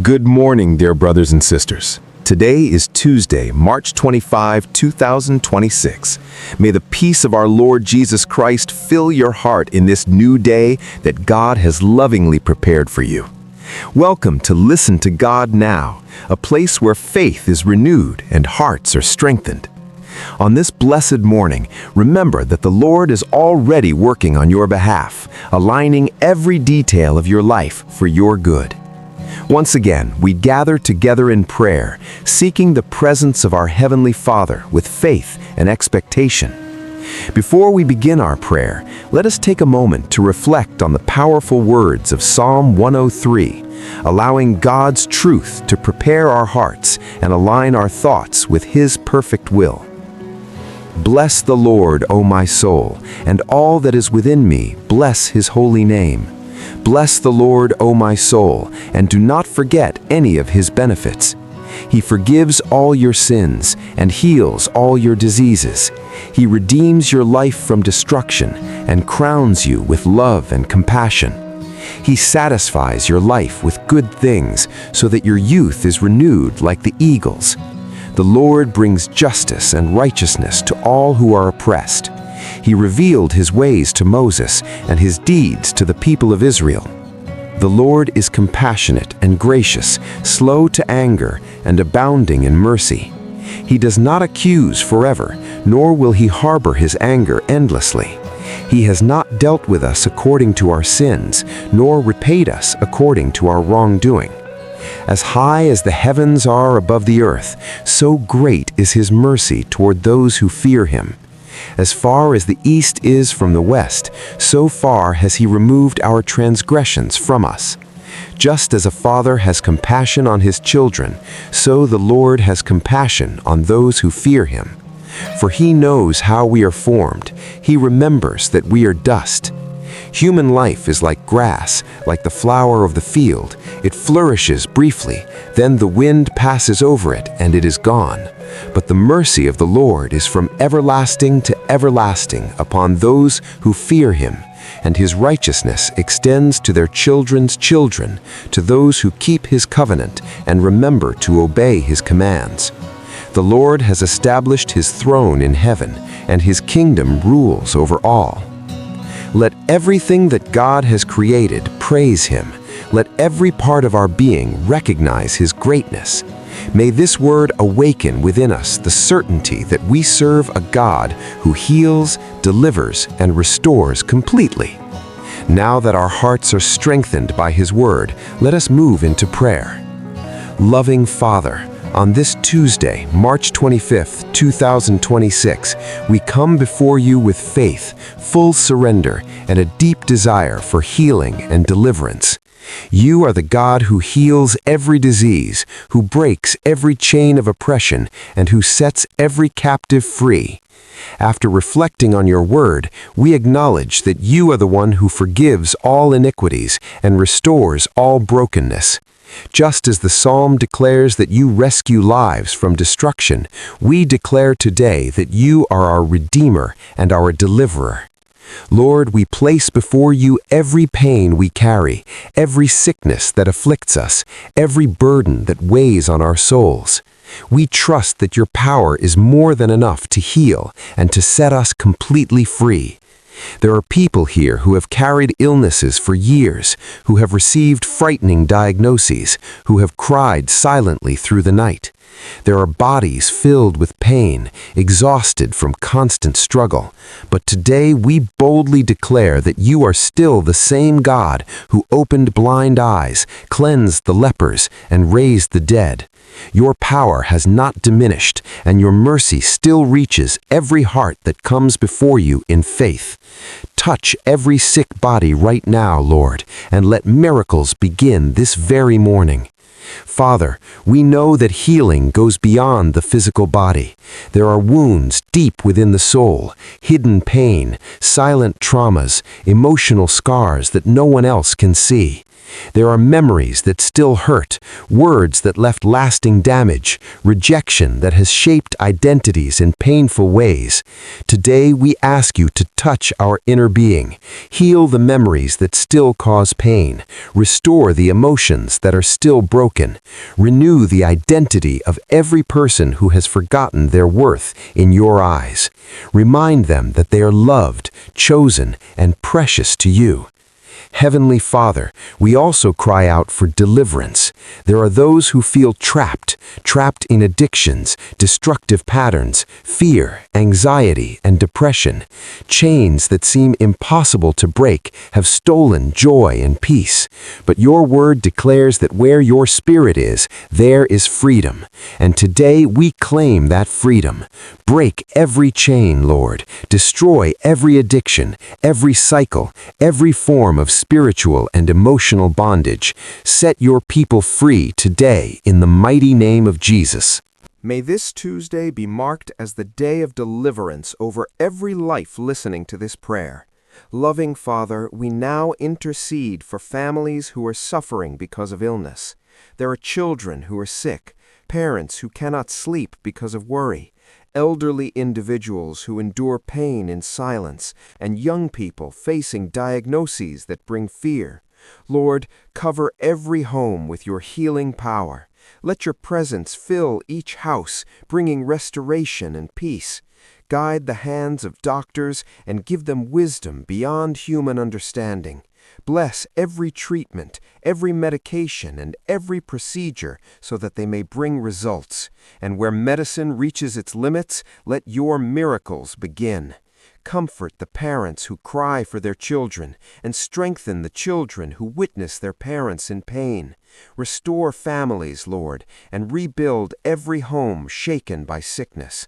Good morning, dear brothers and sisters. Today is Tuesday, March 25, 2026. May the peace of our Lord Jesus Christ fill your heart in this new day that God has lovingly prepared for you. Welcome to Listen to God Now, a place where faith is renewed and hearts are strengthened. On this blessed morning, remember that the Lord is already working on your behalf, aligning every detail of your life for your good. Once again, we gather together in prayer, seeking the presence of our Heavenly Father with faith and expectation. Before we begin our prayer, let us take a moment to reflect on the powerful words of Psalm 103, allowing God's truth to prepare our hearts and align our thoughts with His perfect will. Bless the Lord, O my soul, and all that is within me, bless His holy name. Bless the Lord, O my soul, and do not forget any of His benefits. He forgives all your sins and heals all your diseases. He redeems your life from destruction and crowns you with love and compassion. He satisfies your life with good things so that your youth is renewed like the eagles. The Lord brings justice and righteousness to all who are oppressed. He revealed His ways to Moses and His deeds to the people of Israel. The Lord is compassionate and gracious, slow to anger, and abounding in mercy. He does not accuse forever, nor will He harbor His anger endlessly. He has not dealt with us according to our sins, nor repaid us according to our wrongdoing. As high as the heavens are above the earth, so great is His mercy toward those who fear Him. As far as the east is from the west, so far has He removed our transgressions from us. Just as a father has compassion on his children, so the Lord has compassion on those who fear Him. For He knows how we are formed. He remembers that we are dust. Human life is like grass, like the flower of the field. It flourishes briefly, then the wind passes over it, and it is gone. But the mercy of the Lord is from everlasting to everlasting upon those who fear Him, and His righteousness extends to their children's children, to those who keep His covenant and remember to obey His commands. The Lord has established His throne in heaven, and His kingdom rules over all. Let everything that God has created praise Him. Let every part of our being recognize His greatness. May this word awaken within us the certainty that we serve a God who heals, delivers, and restores completely. Now that our hearts are strengthened by His word, let us move into prayer. Loving Father, on this Tuesday, March 25, 2026, we come before You with faith, full surrender, and a deep desire for healing and deliverance. You are the God who heals every disease, who breaks every chain of oppression, and who sets every captive free. After reflecting on Your word, we acknowledge that You are the one who forgives all iniquities and restores all brokenness. Just as the psalm declares that You rescue lives from destruction, we declare today that You are our Redeemer and our Deliverer. Lord, we place before You every pain we carry, every sickness that afflicts us, every burden that weighs on our souls. We trust that Your power is more than enough to heal and to set us completely free. There are people here who have carried illnesses for years, who have received frightening diagnoses, who have cried silently through the night. There are bodies filled with pain, exhausted from constant struggle. But today we boldly declare that You are still the same God who opened blind eyes, cleansed the lepers, and raised the dead. Your power has not diminished, and Your mercy still reaches every heart that comes before You in faith. Touch every sick body right now, Lord, and let miracles begin this very morning. Father, we know that healing goes beyond the physical body. There are wounds deep within the soul, hidden pain, silent traumas, emotional scars that no one else can see. There are memories that still hurt, words that left lasting damage, rejection that has shaped identities in painful ways. Today we ask you to touch our inner being, heal the memories that still cause pain, restore the emotions that are still broken, renew the identity of every person who has forgotten their worth in your eyes. Remind them that they are loved, chosen, and precious to you. Heavenly Father, we also cry out for deliverance. There are those who feel trapped in addictions, destructive patterns, fear, anxiety, and depression. Chains that seem impossible to break have stolen joy and peace. But your word declares that where your spirit is, there is freedom. And today we claim that freedom. Break every chain, Lord. Destroy every addiction, every cycle, every form of spiritual and emotional bondage. Set your people free today in the mighty name of Jesus. May this Tuesday be marked as the day of deliverance over every life listening to this prayer. Loving Father, we now intercede for families who are suffering because of illness. There are children who are sick, parents who cannot sleep because of worry, elderly individuals who endure pain in silence, and young people facing diagnoses that bring fear. Lord, cover every home with your healing power. Let your presence fill each house, bringing restoration and peace. Guide the hands of doctors and give them wisdom beyond human understanding. Bless every treatment, every medication, and every procedure so that they may bring results. And where medicine reaches its limits, let your miracles begin. Comfort the parents who cry for their children, and strengthen the children who witness their parents in pain. Restore families, Lord, and rebuild every home shaken by sickness.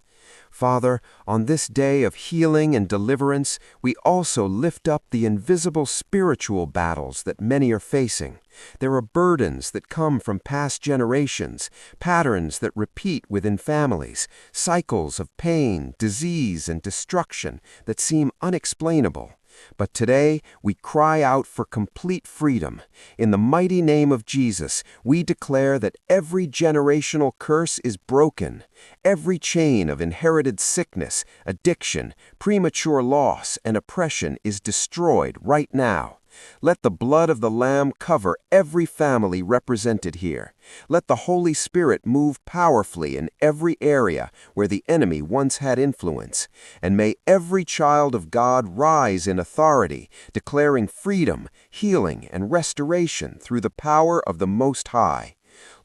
Father, on this day of healing and deliverance, we also lift up the invisible spiritual battles that many are facing. There are burdens that come from past generations, patterns that repeat within families, cycles of pain, disease, and destruction that seem unexplainable. But today, we cry out for complete freedom. In the mighty name of Jesus, we declare that every generational curse is broken. Every chain of inherited sickness, addiction, premature loss, and oppression is destroyed right now. Let the blood of the Lamb cover every family represented here. Let the Holy Spirit move powerfully in every area where the enemy once had influence. And may every child of God rise in authority, declaring freedom, healing, and restoration through the power of the Most High.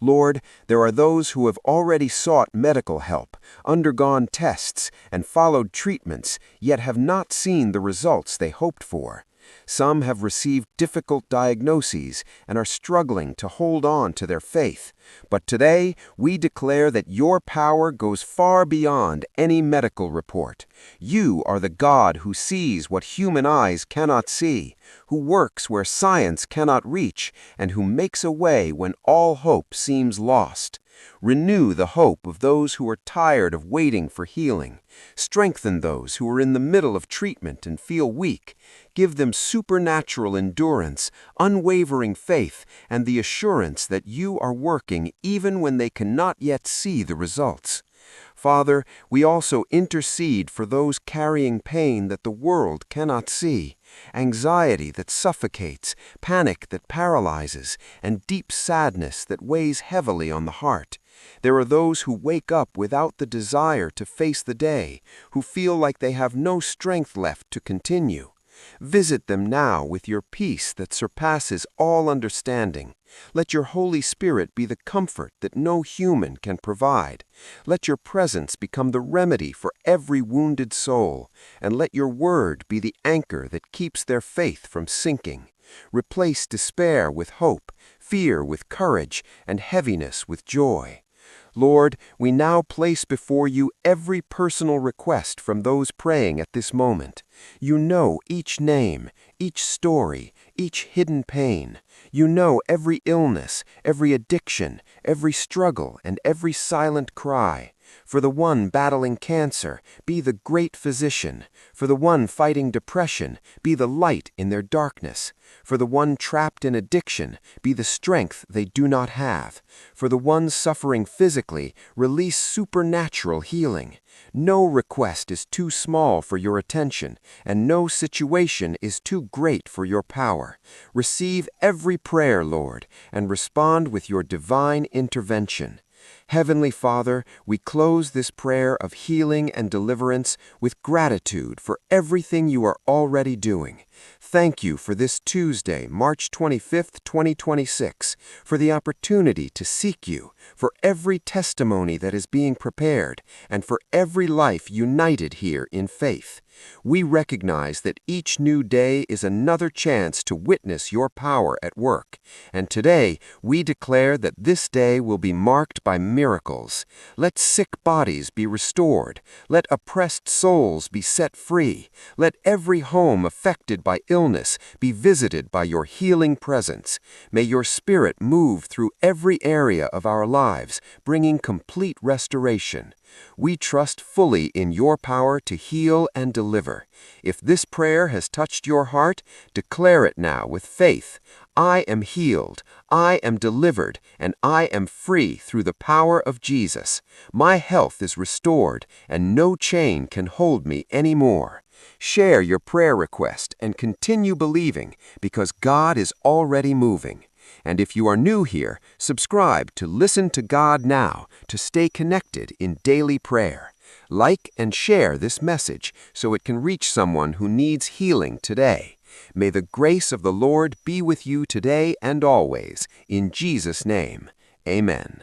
Lord, there are those who have already sought medical help, undergone tests, and followed treatments, yet have not seen the results they hoped for. Some have received difficult diagnoses and are struggling to hold on to their faith. But today, we declare that your power goes far beyond any medical report. You are the God who sees what human eyes cannot see, who works where science cannot reach, and who makes a way when all hope seems lost. Renew the hope of those who are tired of waiting for healing. Strengthen those who are in the middle of treatment and feel weak. Give them supernatural endurance, unwavering faith, and the assurance that you are working even when they cannot yet see the results. Father, we also intercede for those carrying pain that the world cannot see, anxiety that suffocates, panic that paralyzes, and deep sadness that weighs heavily on the heart. There are those who wake up without the desire to face the day, who feel like they have no strength left to continue. Visit them now with your peace that surpasses all understanding. Let your Holy Spirit be the comfort that no human can provide. Let your presence become the remedy for every wounded soul, and let your word be the anchor that keeps their faith from sinking. Replace despair with hope, fear with courage, and heaviness with joy. Lord, we now place before you every personal request from those praying at this moment. You know each name, each story, each hidden pain. You know every illness, every addiction, every struggle, and every silent cry. For the one battling cancer, be the great physician. For the one fighting depression, be the light in their darkness. For the one trapped in addiction, be the strength they do not have. For the one suffering physically, release supernatural healing. No request is too small for your attention, and no situation is too great for your power. Receive every prayer, Lord, and respond with your divine intervention. Heavenly Father, we close this prayer of healing and deliverance with gratitude for everything you are already doing. Thank you for this Tuesday, March 25th, 2026, for the opportunity to seek you, for every testimony that is being prepared, and for every life united here in faith. We recognize that each new day is another chance to witness your power at work, and today we declare that this day will be marked by miracles. Let sick bodies be restored. Let oppressed souls be set free. Let every home affected by illness be visited by your healing presence. May your Spirit move through every area of our lives, bringing complete restoration. We trust fully in your power to heal and deliver. If this prayer has touched your heart, declare it now with faith. I am healed, I am delivered, and I am free through the power of Jesus. My health is restored, and no chain can hold me anymore. Share your prayer request and continue believing, because God is already moving. And if you are new here, subscribe to Listen to God Now to stay connected in daily prayer. Like and share this message so it can reach someone who needs healing today. May the grace of the Lord be with you today and always. In Jesus' name, amen.